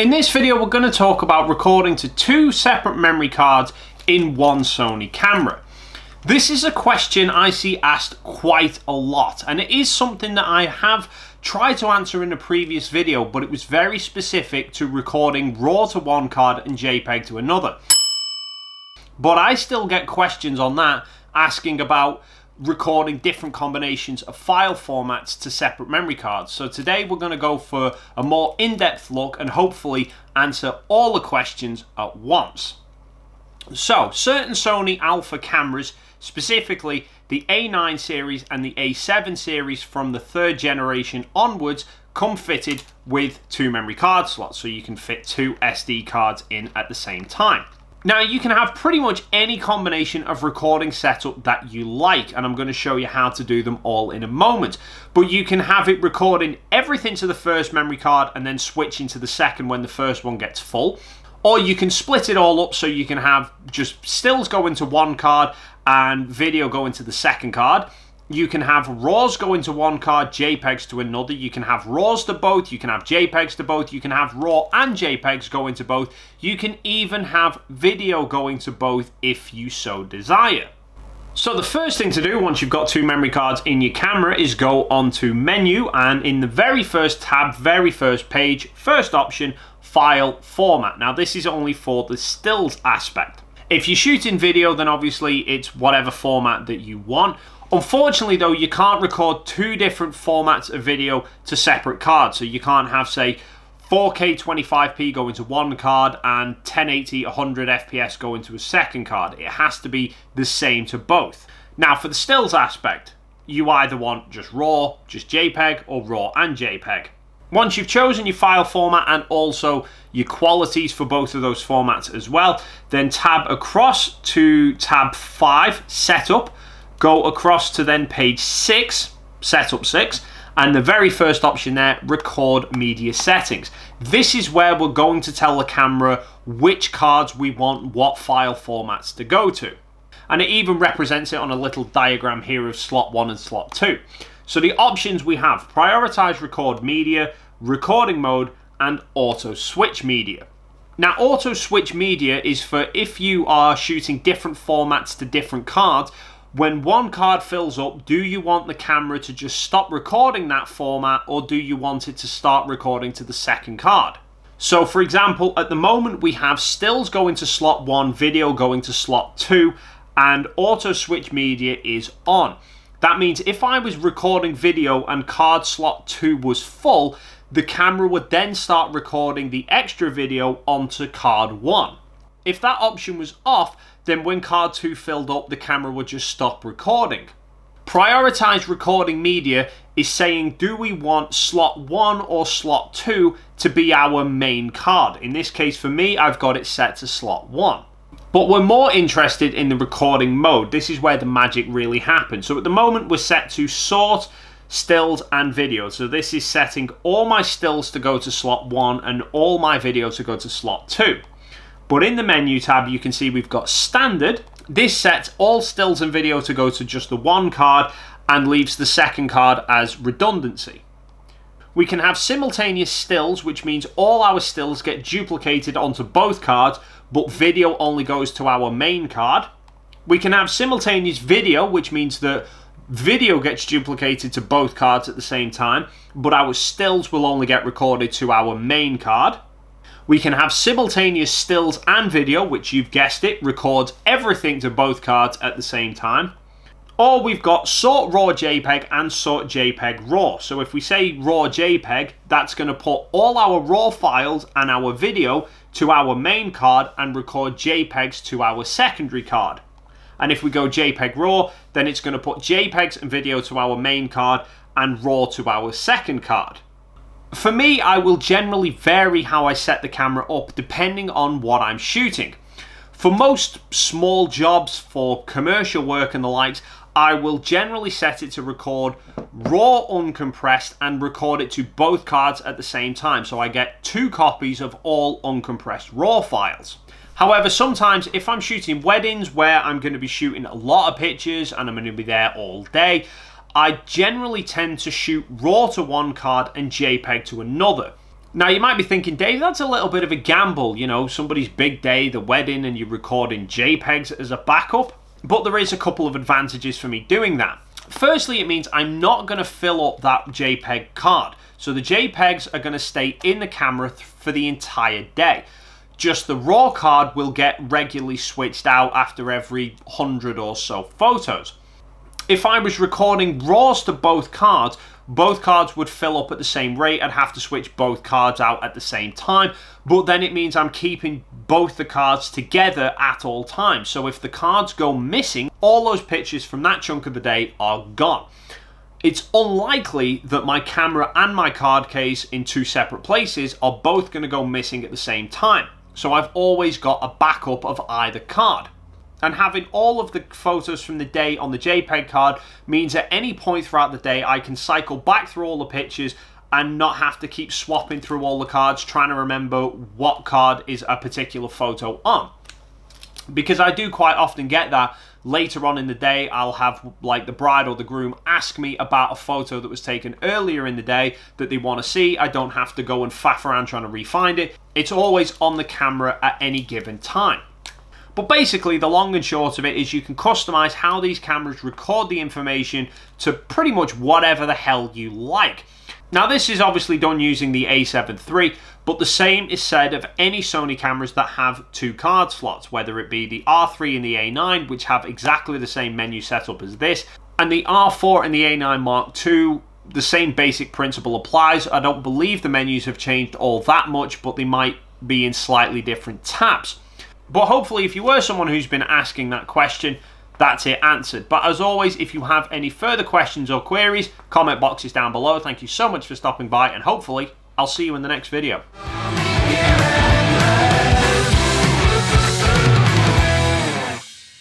In this video, we're going to talk about recording to two separate memory cards in one Sony camera. This is a question I see asked quite a lot, and it is something that I have tried to answer in a previous video, but it was very specific to recording RAW to one card and JPEG to another. But I still get questions on that asking about recording different combinations of file formats to separate memory cards. So today we're going to go for a more in-depth look and hopefully answer all the questions at once. So certain Sony Alpha cameras, specifically the A9 series and the A7 series from the third generation onwards, come fitted with two memory card slots, so you can fit two SD cards in at the same time. Now you can have pretty much any combination of recording setup that you like, and I'm going to show you how to do them all in a moment. But you can have it recording everything to the first memory card and then switching to the second when the first one gets full. Or you can split it all up so you can have just stills go into one card and video go into the second card. You can have RAWs go into one card, JPEGs to another. You can have RAWs to both. You can have JPEGs to both. You can have RAW and JPEGs go into both. You can even have video going to both if you so desire. So the first thing to do once you've got two memory cards in your camera is go onto Menu, and in the very first tab, very first page, first option, File Format. Now this is only for the stills aspect. If you're shooting video, then obviously it's whatever format that you want. Unfortunately though, you can't record two different formats of video to separate cards. So you can't have, say, 4K 25p go into one card and 1080 100 FPS go into a second card. It has to be the same to both. Now for the stills aspect, you either want just RAW, just JPEG, or RAW and JPEG. Once you've chosen your file format and also your qualities for both of those formats as well, then tab across to tab 5, Setup. Go across to then page 6, Setup 6, and the very first option there, Record Media Settings. This is where we're going to tell the camera which cards we want what file formats to go to. And it even represents it on a little diagram here of slot 1 and slot 2. So the options we have: prioritize record media, recording mode, and auto switch media. Now auto switch media is for if you are shooting different formats to different cards. When one card fills up, do you want the camera to just stop recording that format, or do you want it to start recording to the second card? So for example, at the moment we have stills going to slot 1, video going to slot 2, and auto switch media is on. That means if I was recording video and card slot 2 was full, the camera would then start recording the extra video onto card 1. If that option was off, then when card 2 filled up, the camera would just stop recording. Prioritize recording media is saying, do we want slot 1 or slot 2 to be our main card? In this case for me, I've got it set to slot 1. But we're more interested in the recording mode. This is where the magic really happens. So at the moment we're set to sort, stills and video. So this is setting all my stills to go to slot 1 and all my video to go to slot 2. But in the menu tab, you can see we've got standard. This sets all stills and video to go to just the one card and leaves the second card as redundancy. We can have simultaneous stills, which means all our stills get duplicated onto both cards, but video only goes to our main card. We can have simultaneous video, which means that video gets duplicated to both cards at the same time, but our stills will only get recorded to our main card. We can have simultaneous stills and video, which you've guessed it, records everything to both cards at the same time. Or we've got sort RAW JPEG and sort JPEG RAW. So if we say RAW JPEG, that's going to put all our RAW files and our video to our main card and record JPEGs to our secondary card. And if we go JPEG RAW, then it's going to put JPEGs and video to our main card and RAW to our second card. For me, I will generally vary how I set the camera up depending on what I'm shooting. For most small jobs, for commercial work and the likes, I will generally set it to record RAW uncompressed and record it to both cards at the same time. So I get two copies of all uncompressed RAW files. However, sometimes if I'm shooting weddings where I'm going to be shooting a lot of pictures and I'm going to be there all day, I generally tend to shoot RAW to one card and JPEG to another. Now you might be thinking, Dave, that's a little bit of a gamble, you know, somebody's big day, the wedding, and you're recording JPEGs as a backup. But there is a couple of advantages for me doing that. Firstly, it means I'm not going to fill up that JPEG card. So the JPEGs are going to stay in the camera for the entire day. Just the RAW card will get regularly switched out after every 100 or so photos. If I was recording RAWs to both cards would fill up at the same rate. I'd have to switch both cards out at the same time, but then it means I'm keeping both the cards together at all times. So if the cards go missing, all those pictures from that chunk of the day are gone. It's unlikely that my camera and my card case in two separate places are both going to go missing at the same time. So I've always got a backup of either card. And having all of the photos from the day on the JPEG card means at any point throughout the day I can cycle back through all the pictures and not have to keep swapping through all the cards trying to remember what card is a particular photo on. Because I do quite often get that later on in the day. I'll have like the bride or the groom ask me about a photo that was taken earlier in the day that they want to see. I don't have to go and faff around trying to re-find it. It's always on the camera at any given time. But basically, the long and short of it is you can customize how these cameras record the information to pretty much whatever the hell you like. Now, this is obviously done using the A7 III, but the same is said of any Sony cameras that have two card slots, whether it be the R3 and the A9, which have exactly the same menu setup as this, and the R4 and the A9 Mark II, the same basic principle applies. I don't believe the menus have changed all that much, but they might be in slightly different tabs. But hopefully, if you were someone who's been asking that question, that's it answered. But as always, if you have any further questions or queries, comment box is down below. Thank you so much for stopping by, and hopefully, I'll see you in the next video.